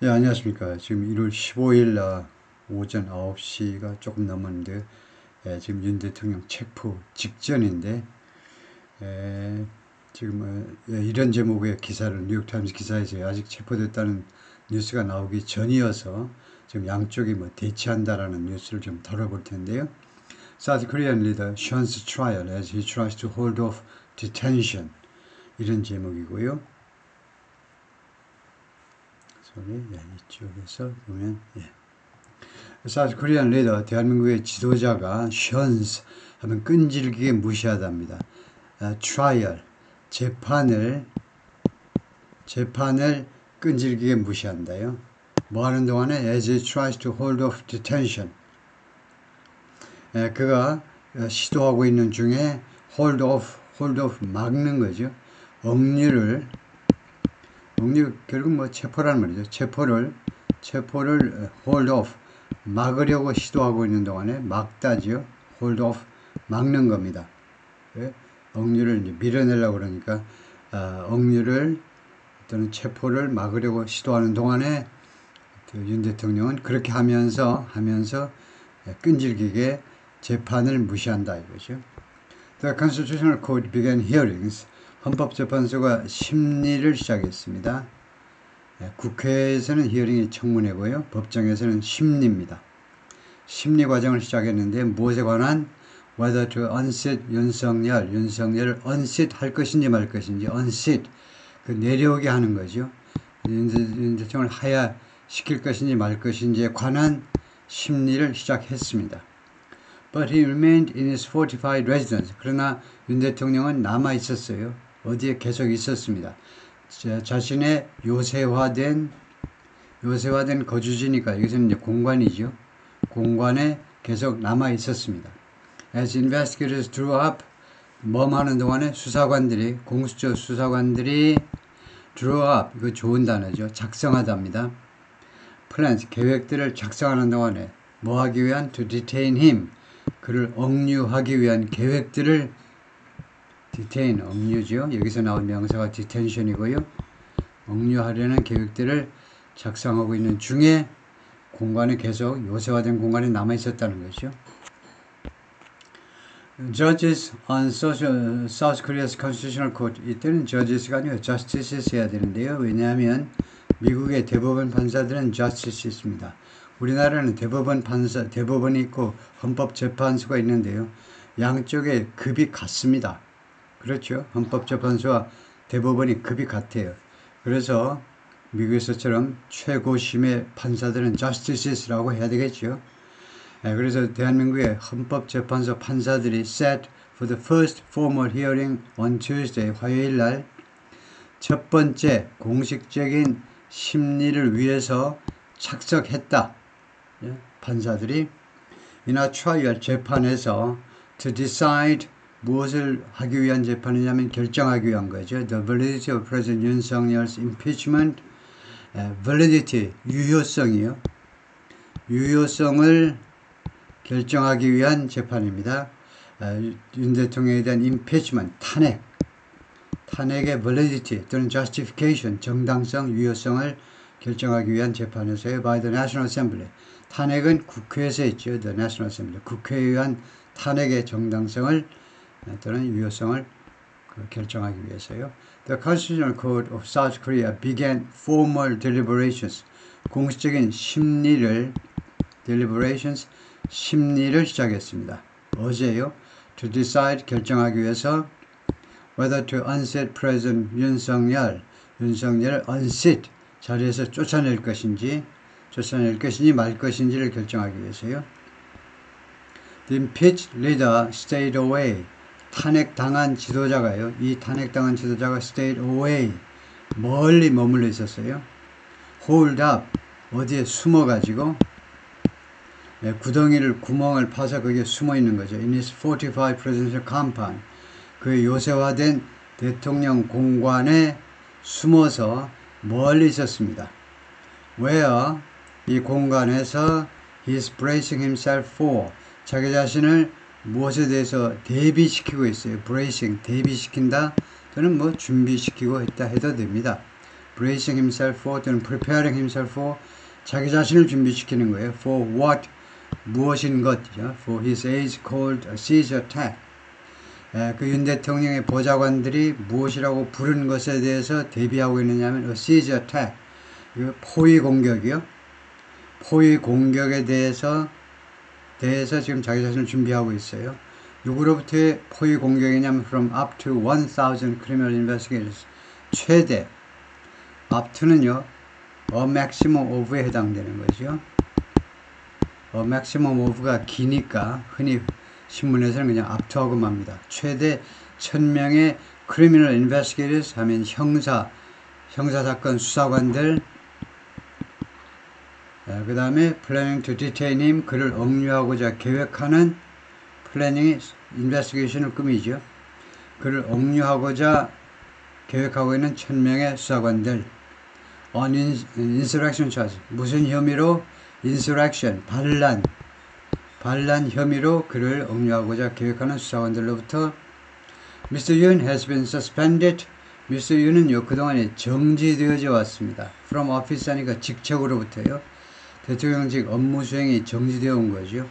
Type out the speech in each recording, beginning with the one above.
예, 안녕하십니까. 지금 1월 15일 오전 9시가 조금 넘었는데, 지금 윤 대통령 체포 직전인데, 에, 지금 이런 제목의 기사를 뉴욕타임스 기사에서 아직 체포됐다는 뉴스가 나오기 전이어서 지금 양쪽이 뭐 대치한다라는 뉴스를 좀 다뤄볼 텐데요. South Korean leader shuns trial as he tries to hold off detention. 이런 제목이고요. 소리, 이쪽에서 보면, 사실 코리안 리더 대한민국의 지도자가 션스 하면 끈질기게 무시하답니다. 트라이얼 재판을 끈질기게 무시한다요. 뭐 하는 동안에 as he tries to hold off detention. 그가 시도하고 있는 중에 hold off 막는 거죠. 억류 결국 뭐 체포라는 말이죠. 체포를 hold off 막으려고 시도하고 있는 동안에 막다지요. hold off 막는 겁니다. 억류를 이제 밀어내려고 그러니까 억류를 또는 체포를 막으려고 시도하는 동안에 윤 대통령은 그렇게 하면서 끈질기게 재판을 무시한다 이거죠. The Constitutional Court began hearings. 헌법재판소가 심리를 시작했습니다. 국회에서는 히어링이 청문회고요. 법정에서는 심리입니다. 심리 과정을 시작했는데 무엇에 관한 whether to unseat 윤석열을 unseat 할 것인지 말 것인지 unseat 그 내려오게 하는 거죠. 윤 대통령을 하야시킬 것인지 말 것인지에 관한 심리를 시작했습니다. But he remained in his fortified residence. 그러나 윤 대통령은 남아 있었어요. 어디에 계속 있었습니다. 자신의 요새화된 거주지니까 여기서는 이제 공관이죠. 공관에 계속 남아 있었습니다. As investigators drew up, 하는 동안에 공수처 수사관들이 drew up, 이거 좋은 단어죠. 작성하답니다. plans, 계획들을 작성하는 동안에 뭐 하기 위한 to detain him, 그를 억류하기 위한 계획들을 detain, 억류죠. 여기서 나온 명사가 detention이고요. 억류하려는 계획들을 작성하고 있는 중에 공간에 계속 요새화된 공간에 남아 있었다는 것이죠. Judges on South Korea's Constitutional Court. 이때는 judges가 아니고 justices 해야 되는데요. 왜냐하면 미국의 대법원 판사들은 justices입니다. 우리나라는 대법원이 있고 헌법재판소가 있는데요. 양쪽의 급이 같습니다. 그렇죠. 헌법재판소와 대법원이 급이 같아요. 그래서 미국에서처럼 최고심의 판사들은 justices라고 해야 되겠죠. 그래서 대한민국의 헌법재판소 판사들이 set for the first formal hearing on Tuesday, 화요일 날 첫 번째 공식적인 심리를 위해서 착석했다. 판사들이 이나 trial 재판에서 to decide 무엇을 하기 위한 재판이냐면 결정하기 위한 거죠. The validity of President 윤석열's impeachment. validity, 유효성이요. 유효성을 결정하기 위한 재판입니다. 윤 대통령에 대한 impeachment, 탄핵의 validity 또는 justification, 정당성, 유효성을 결정하기 위한 재판에서요. by the National Assembly. 탄핵은 국회에서 있죠. the National Assembly. 국회에 의한 탄핵의 정당성을 또는 유효성을 결정하기 위해서요. The Constitutional Court of South Korea began formal deliberations. 공식적인 심리를 시작했습니다. 어제요. To decide 결정하기 위해서 whether to unseat President 윤석열을 unseat 자리에서 쫓아낼 것인지 말 것인지를 결정하기 위해서요. The impeached leader stayed away. 탄핵당한 지도자가요. 이 탄핵당한 지도자가 stayed away. 멀리 머물러 있었어요. hold up. 어디에 숨어가지고 구멍을 파서 거기에 숨어 있는 거죠. In his fortified presidential compound. 그 요새화된 대통령 공관에 숨어서 멀리 있었습니다. Where 이 공간에서 he is bracing himself for 자기 자신을 무엇에 대해서 대비시키고 있어요. bracing 대비시킨다 또는 뭐 준비시키고 있다 해도 됩니다. bracing himself for 또는 preparing himself for 자기 자신을 준비시키는 거예요. for what 무엇인 것이죠. for his age called a siege attack. 그 윤 대통령의 보좌관들이 무엇이라고 부른 것에 대해서 대비하고 있느냐면 a siege attack. 포위 공격이요. 포위 공격에 대해서 지금 자기 자신을 준비하고 있어요. 누구로부터의 포위 공격이냐면 from up to 1,000 criminal investigators. 최대. up to는요. a maximum of에 해당되는 거죠. a maximum of가 기니까 흔히 신문에서는 그냥 up to하고 맙니다. 최대 1,000명의 criminal investigators 하면 형사사건 수사관들. 그 다음에 planning to detain him, 그를 억류하고자 계획하는 플래닝이 인베스티게이션을 꾸미죠. 그를 억류하고자 계획하고 있는 1,000명의 수사관들. on insurrection charge. 무슨 혐의로? insurrection, 반란 혐의로 그를 억류하고자 계획하는 수사관들로부터 Mr. Yoon has been suspended. Mr. Yoon은요, 그동안에 정지되어져 왔습니다. from office 하니까 직책으로부터요. 대통령직 업무 수행이 정지되어 온 거죠.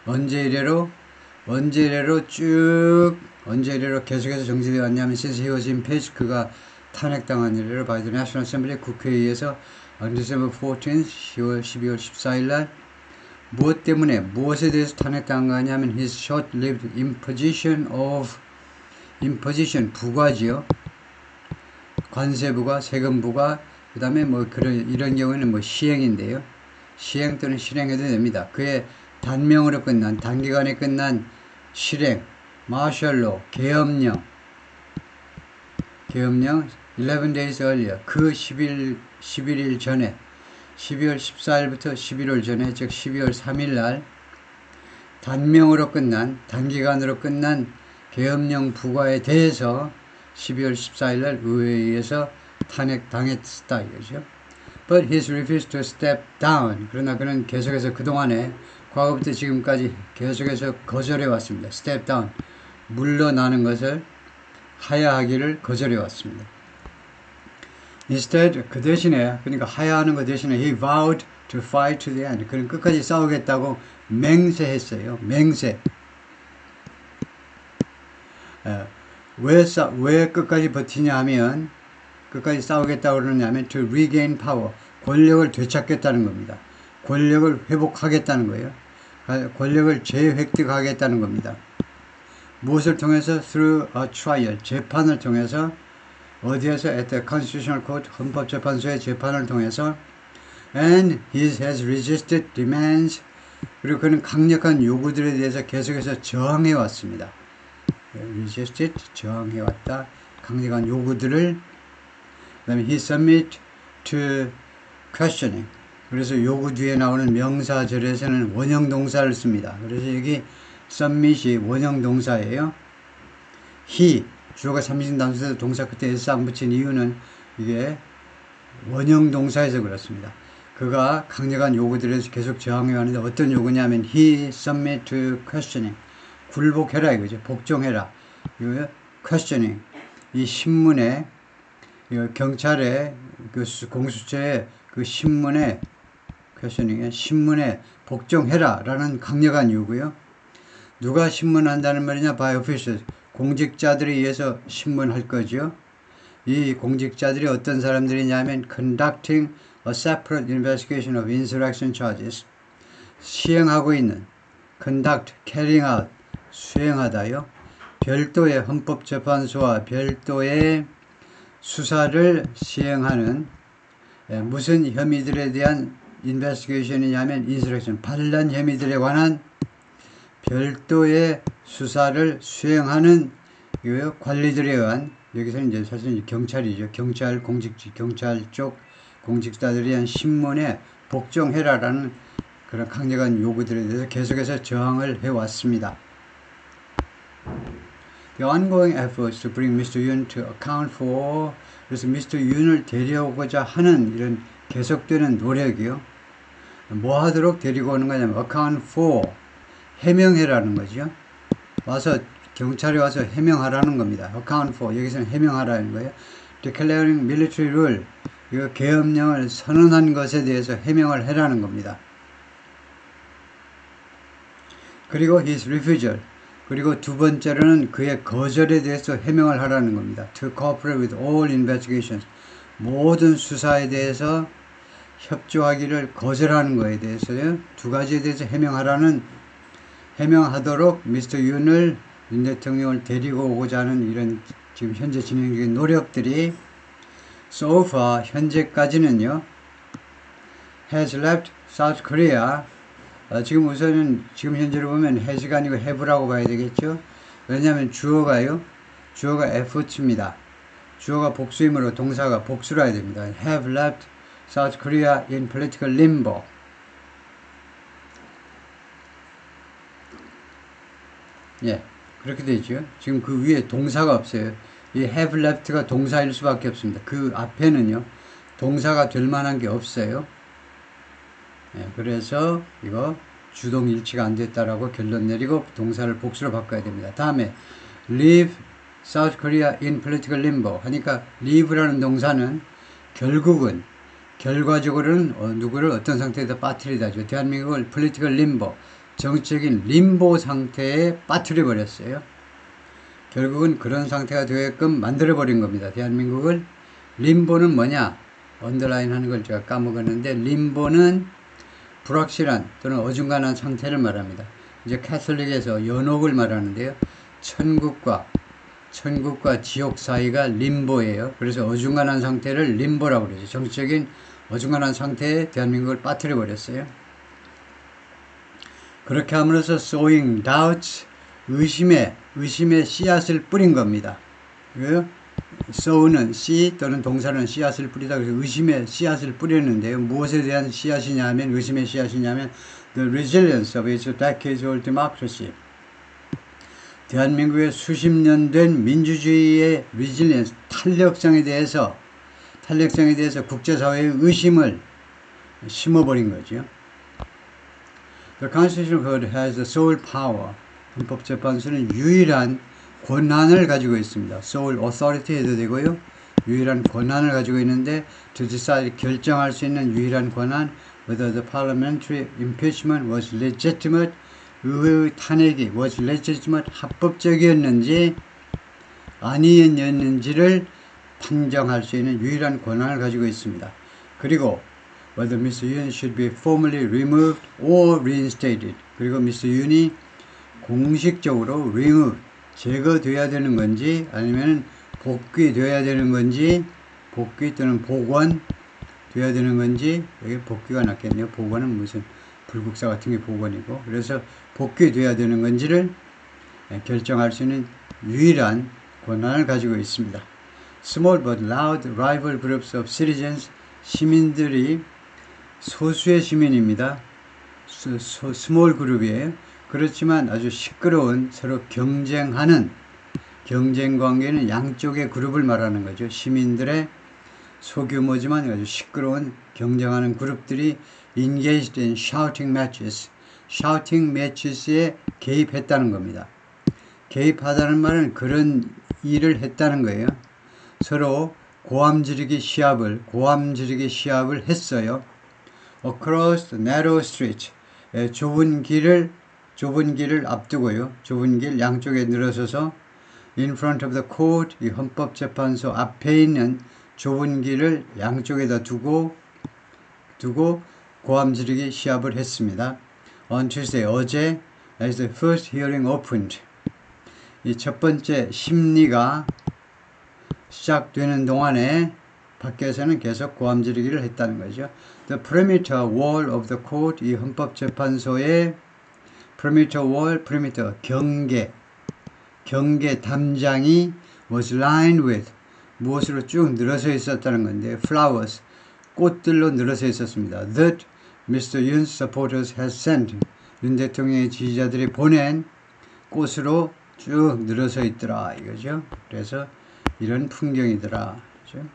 언제 이래로 계속해서 정지되어 왔냐면 since he was impeached, 그가 탄핵당한 이래로 by the National Assembly, 국회에 의해서 on December 14th, 12월 14일 날 무엇 때문에 무엇에 대해서 탄핵당한 거냐면 his short-lived imposition 부과지요. 관세부과 세금부가 그 다음에 뭐 이런 경우에는 뭐 시행인데요. 시행 또는 실행해도 됩니다. 그의 단명으로 끝난 단기간에 끝난 실행, 마셜로, 계엄령 11 days earlier, 그 11일 전에 12월 14일부터 11월 전에, 즉 12월 3일 날 단명으로 끝난 단기간으로 끝난 계엄령 부과에 대해서 12월 14일 날 의회에 의해서 탄핵당했다 이거죠. But he's refused to step down. 그러나 그는 계속해서 그동안에 과거부터 지금까지 계속해서 거절해 왔습니다. step down. 물러나는 것을 하야하기를 거절해 왔습니다. Instead, 그 대신에, 그러니까 하야하는 것 대신에 he vowed to fight to the end. 그는 끝까지 싸우겠다고 맹세했어요. 맹세. 왜 끝까지 버티냐 하면, 끝까지 싸우겠다고 그러냐면 to regain power. 권력을 되찾겠다는 겁니다. 권력을 회복하겠다는 거예요. 권력을 재획득하겠다는 겁니다. 무엇을 통해서? through a trial. 재판을 통해서. 어디에서? at the constitutional court. 헌법재판소의 재판을 통해서. and he has resisted demands. 그리고 그는 강력한 요구들에 대해서 계속해서 저항해 왔습니다. resisted, 저항해 왔다. 강력한 요구들을. 그 다음에 he submit to questioning. 그래서 요구 뒤에 나오는 명사절에서는 원형동사를 씁니다. 그래서 여기 submit이 원형동사예요. he, 주어가 삼진 단수에서 동사 끝에 s 안 붙인 이유는 이게 원형동사에서 그렇습니다. 그가 강력한 요구들에서 계속 저항해 왔는데 어떤 요구냐면 he submit to questioning. 굴복해라 이거죠. 복종해라. 이거 questioning. 이 신문에 경찰의 그 공수처의 그 신문에 questioning에 신문에 복종해라 라는 강력한 요구요. 누가 신문한다는 말이냐? by officials. 공직자들에 의해서 신문할 거죠. 이 공직자들이 어떤 사람들이냐면 conducting a separate investigation of insurrection charges. 시행하고 있는 conduct, carrying out, 수행하다요. 별도의 헌법재판소와 별도의 수사를 시행하는 무슨 혐의들에 대한 인베스티게이션이냐면 insurrection, 반란 혐의들에 관한 별도의 수사를 수행하는 관리들에 의한, 여기서는 이제 사실 경찰이죠. 경찰 쪽 공직자들에 의한 신문에 복종해라라는 그런 강력한 요구들에 대해서 계속해서 저항을 해왔습니다. The ongoing efforts to bring Mr. Yoon to account for, 그래서 Mr. Yoon을 데려오고자 하는 이런 계속되는 노력이요. 뭐 하도록 데리고 오는 거냐면 account for, 해명해라는 거죠. 와서 경찰에 와서 해명하라는 겁니다. account for, 여기서는 해명하라는 거예요. declaring military rule, 이거 계엄령을 선언한 것에 대해서 해명을 해라는 겁니다. 그리고 his refusal. 그리고 두 번째로는 그의 거절에 대해서 해명을 하라는 겁니다. To cooperate with all investigations. 모든 수사에 대해서 협조하기를 거절하는 거에 대해서요. 두 가지에 대해서 해명하도록 미스터 윤을 윤 대통령을 데리고 오고자 하는 이런 지금 현재 진행 중인 노력들이 so far 현재까지는요. has left South Korea. 지금 우선은 지금 현재로 보면 has가 아니고 have라고 봐야 되겠죠. 왜냐하면 주어가 effort입니다. 주어가 복수이므로 동사가 복수로 해야 됩니다. have left South Korea in political limbo. 예, 그렇게 되죠. 지금 그 위에 동사가 없어요. 이 have left가 동사일 수밖에 없습니다. 그 앞에는요, 동사가 될 만한 게 없어요. 예, 그래서 이거 주동 일치가 안 됐다라고 결론 내리고 동사를 복수로 바꿔야 됩니다. 다음에 leave South Korea in political limbo 하니까 leave라는 동사는 결과적으로는 누구를 어떤 상태에다 빠뜨리다죠. 대한민국을 political limbo, 정치적인 림보 상태에 빠뜨려 버렸어요. 결국은 그런 상태가 되게끔 만들어 버린 겁니다. 대한민국을. 림보는 뭐냐? 언더라인 하는 걸 제가 까먹었는데, 림보는 불확실한 또는 어중간한 상태를 말합니다. 이제 캐톨릭에서 연옥을 말하는데요. 천국과 지옥 사이가 림보예요. 그래서 어중간한 상태를 림보라고 그러죠. 정치적인 어중간한 상태에 대한민국을 빠뜨려 버렸어요. 그렇게 함으로써 sowing doubts, 의심의 씨앗을 뿌린 겁니다. sow는 씨 또는 동사는 씨앗을 뿌리다. 그래서 의심의 씨앗을 뿌렸는데요. 무엇에 대한 씨앗이냐면, 의심의 씨앗이냐면 the resilience of its decades-old democracy. 대한민국의 수십 년 된 민주주의의 resilience, 탄력성에 대해서 국제사회의 의심을 심어버린 거죠. The Constitutional Court has the sole power. 헌법재판소는 유일한 권한을 가지고 있습니다. sole authority 해도 되고요. 유일한 권한을 가지고 있는데 to decide, 결정할 수 있는 유일한 권한 whether the parliamentary impeachment was legitimate, 의회의 탄핵이 was legitimate, 합법적이었는지 아니었는지를 판정할 수 있는 유일한 권한을 가지고 있습니다. 그리고 whether Mr. Yoon should be formally removed or reinstated. 그리고 Mr. Yoon이 공식적으로 remove, 제거돼야 되는 건지 아니면 복귀돼야 되는 건지, 복귀 또는 복원돼야 되는 건지, 여기 복귀가 낫겠네요. 복원은 무슨 불국사 같은 게 복원이고, 그래서 복귀돼야 되는 건지를 결정할 수 있는 유일한 권한을 가지고 있습니다. Small but loud rival groups of citizens, 시민들이 소수의 시민입니다. 스몰 그룹이에요. 그렇지만 아주 시끄러운, 서로 경쟁하는, 경쟁 관계는 양쪽의 그룹을 말하는 거죠. 시민들의 소규모지만 아주 시끄러운 경쟁하는 그룹들이 engaged in shouting matches, shouting matches에 개입했다는 겁니다. 개입하다는 말은 그런 일을 했다는 거예요. 서로 고함 지르기 시합을 했어요. Across the narrow street, 좁은 길을 앞두고요. 좁은 길 양쪽에 늘어서서 in front of the court, 이 헌법재판소 앞에 있는 좁은 길을 양쪽에다 두고 고함 지르기 시합을 했습니다. On Tuesday, 어제, as the first hearing opened, 이 첫 번째 심리가 시작되는 동안에 밖에서는 계속 고함 지르기를 했다는 거죠. The perimeter wall of the court, 이 헌법재판소의 perimeter wall, perimeter, 경계 담장이 was lined with, 무엇으로 쭉 늘어서 있었다는 건데, flowers, 꽃들로 늘어서 있었습니다. That Mr. Yoon's supporters has sent, 윤 대통령의 지지자들이 보낸 꽃으로 쭉 늘어서 있더라 이거죠. 그래서 이런 풍경이더라. 그죠?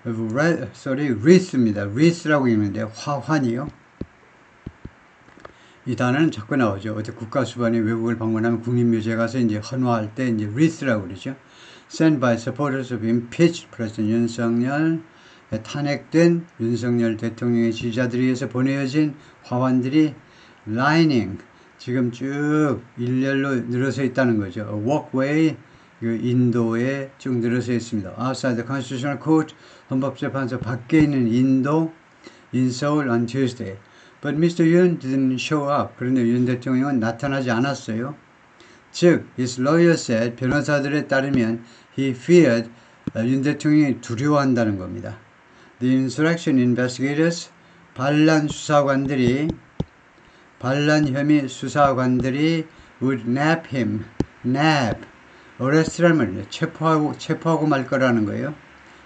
wreath입니다. wreath라고 읽는데 화환이요. 이 단어는 자꾸 나오죠. 어제 국가수반이 외국을 방문하면 국립묘지에 가서 이제 헌화할 때 이제 wreath라고 그러죠. Sent by supporters of impeached President 윤석열, 탄핵된 윤석열 대통령의 지지자들에 의해서 보내어진 화환들이 lining 지금 쭉 일렬로 늘어서 있다는 거죠. A walkway 인도에 쭉 늘어서 있습니다. Outside the Constitutional Court 헌법재판소 밖에 있는 인도 in Seoul on Tuesday. But Mr. Yoon didn't show up. 그런데 윤 대통령은 나타나지 않았어요. 즉, his lawyer said 변호사들에 따르면 he feared 윤 대통령이 두려워한다는 겁니다. The insurrection investigators 반란 혐의 수사관들이 would nab him. nab. arrest라는 말이에요. 체포하고 말 거라는 거예요.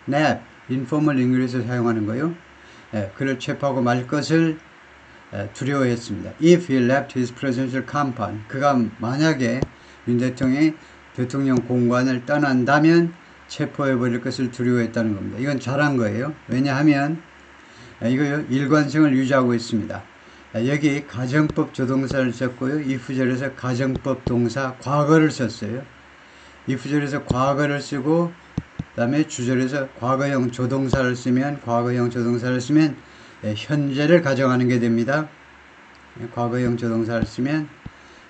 nab. informal English에서 사용하는 거예요. 그를 체포하고 말 것을 두려워했습니다. If he left his presidential compound. 그가 만약에 윤 대통령이 대통령 공관을 떠난다면 체포해버릴 것을 두려워했다는 겁니다. 이건 잘한 거예요. 왜냐하면 이거요 일관성을 유지하고 있습니다. 여기 가정법 조동사를 썼고요. if절에서 가정법 동사 과거를 썼어요. if절에서 과거를 쓰고 그 다음에 주절에서 과거형 조동사를 쓰면 현재를 가정하는 게 됩니다. 과거형 조동사를 쓰면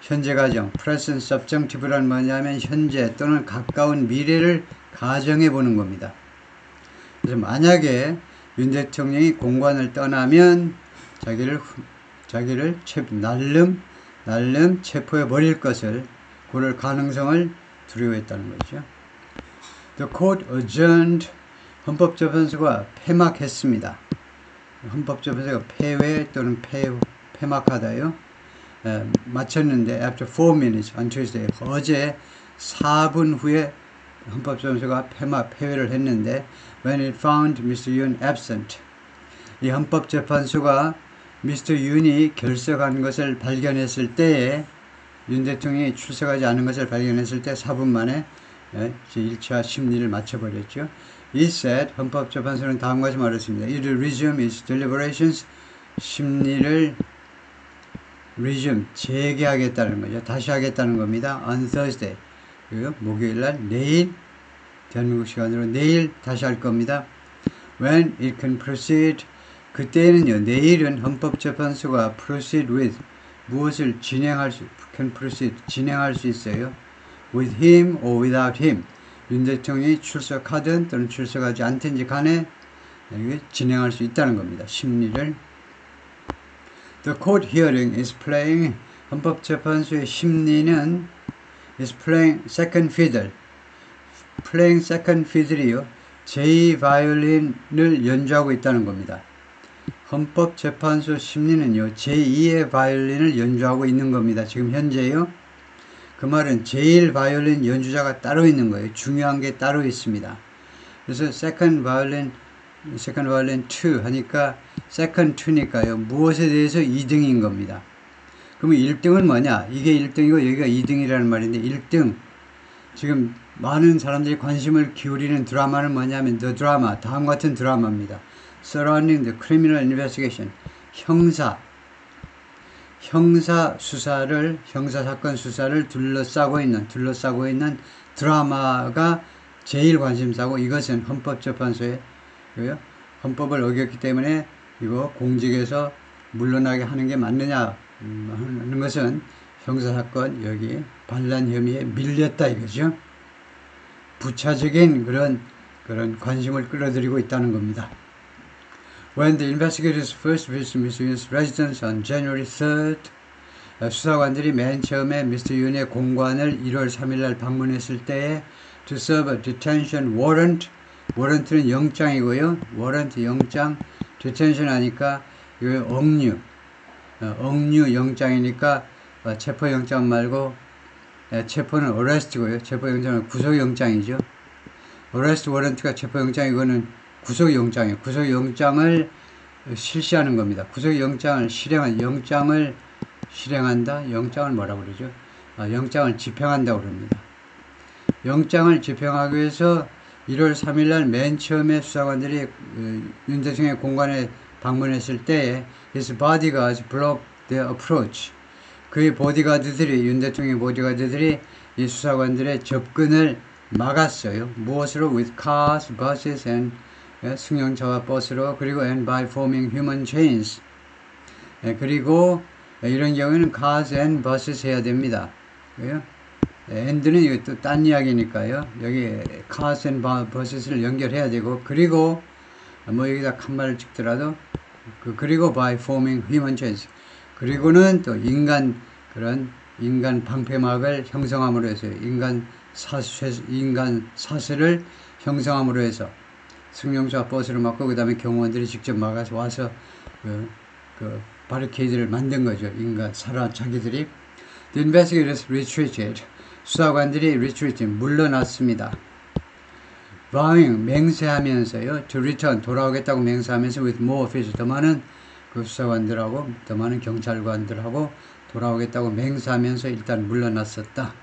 현재 가정, present subjunctive란 뭐냐면 현재 또는 가까운 미래를 가정해 보는 겁니다. 그래서 만약에 윤 대통령이 공관을 떠나면 자기를 날름 체포해 버릴 것을 그럴 가능성을 두려워했다는 거죠. The court adjourned. 헌법재판소가 폐막했습니다. 헌법재판소가 폐회 또는 폐막하다요. 마쳤는데 after 4 minutes on Tuesday 어제 4분 후에 헌법재판소가 폐회를 했는데 when it found Mr. Yoon absent 이 헌법재판소가 Mr. Yoon이 결석한 것을 발견했을 때에 윤 대통령이 출석하지 않은 것을 발견했을 때 4분 만에 1차 심리를 마쳐버렸죠. It said 헌법재판소는 다음과 같이 말했습니다. It will resume its deliberations 심리를 resume 재개하겠다는 거죠. 다시 하겠다는 겁니다. On Thursday 목요일날 내일 대한민국 시간으로 내일 다시 할 겁니다. When it can proceed 그때는요 내일은 헌법재판소가 proceed with 무엇을 진행할 수 있어요. with him or without him 윤 대통령이 출석하든 또는 출석하지 않든지 간에 진행할 수 있다는 겁니다. 심리를 The court hearing is playing 헌법재판소의 심리는 is playing second fiddle playing second fiddle이요 제2바이올린을 연주하고 있다는 겁니다. 헌법재판소 심리는요 제2의 바이올린을 연주하고 있는 겁니다. 지금 현재요. 그 말은 제1바이올린 연주자가 따로 있는 거예요. 중요한 게 따로 있습니다. 그래서 second violin 2 하니까 second 2니까요. 무엇에 대해서 2등인 겁니다. 그러면 1등은 뭐냐? 이게 1등이고 여기가 2등이라는 말인데 1등 지금 많은 사람들이 관심을 기울이는 드라마는 뭐냐면 The Drama 다음과 같은 드라마입니다. Surrounding the Criminal Investigation 형사 사건 수사를 둘러싸고 있는 드라마가 제일 관심사고 이것은 헌법재판소에 헌법을 어겼기 때문에 이거 공직에서 물러나게 하는 게 맞느냐 하는 것은 형사사건 여기 반란 혐의에 밀렸다 이거죠. 부차적인 그런 관심을 끌어들이고 있다는 겁니다. When the investigators first visited Mr. Yoon's residence on January 3rd, 수사관들이 맨 처음에 Mr. Yoon의 공관을 1월 3일날 방문했을 때에 to serve a detention warrant, warrant는 영장이고요. warrant 영장, detention 하니까 이거 억류 영장이니까 체포영장 말고 체포는 arrest고요. 체포영장은 구속영장이죠. arrest warrant가 체포영장이고는 구속영장이에요. 구속영장을 실시하는 겁니다. 구속영장을 실행한다? 영장을 뭐라고 그러죠? 영장을 집행한다고 그럽니다. 영장을 집행하기 위해서 1월 3일날 맨 처음에 수사관들이 윤 대통령의 공관에 방문했을 때에 his bodyguards blocked their approach. 그의 보디가드들이 윤 대통령의 보디가드들이 이 수사관들의 접근을 막았어요. 무엇으로? with cars, buses and 예, 승용차와 버스로 그리고 and by forming human chains. 예, 그리고 이런 경우에는 cars and buses 해야 됩니다. 그래요? and는 이거 또 딴 이야기니까요. 여기 cars and buses를 연결해야 되고 그리고 뭐 여기다 칸말을 찍더라도 그리고 by forming human chains. 그리고는 또 그런 인간 방패막을 형성함으로 해서 인간 사슬을 형성함으로 해서 승용차 버스를 막고 그 다음에 경호원들이 직접 막아서 와서 그 바리케이드를 만든 거죠. 자기들이. The investigators retreated. 수사관들이 retreat, 물러났습니다. Vowing, 맹세하면서요. To return, 돌아오겠다고 맹세하면서 with more officers, 더 많은 그 수사관들하고 더 많은 경찰관들하고 돌아오겠다고 맹세하면서 일단 물러났었다.